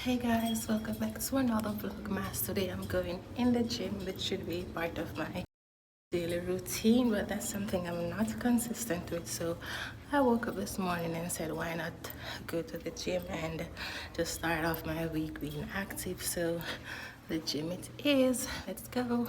Hey guys, welcome back to another vlogmas. Today I'm going in the gym, which should be part of my daily routine, but that's something I'm not consistent with. So I woke up this morning and said, why not go to the gym and just start off my week being active. So the gym it is. Let's go.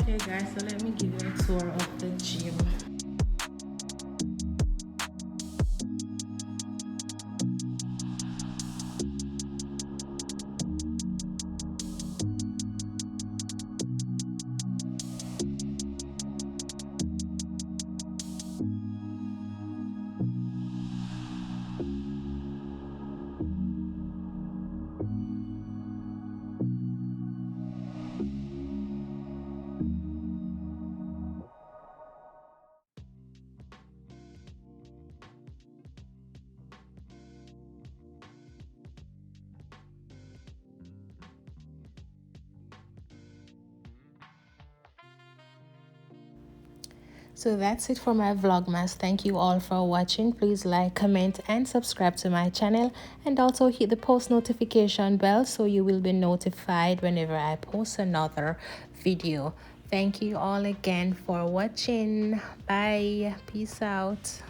Okay guys, so let me give you a tour of the gym. So that's it for my vlogmas. Thank you all for watching. Please like, comment and subscribe to my channel, and also hit the post notification bell so you will be notified whenever I post another video. Thank you all again for watching. Bye. Peace out.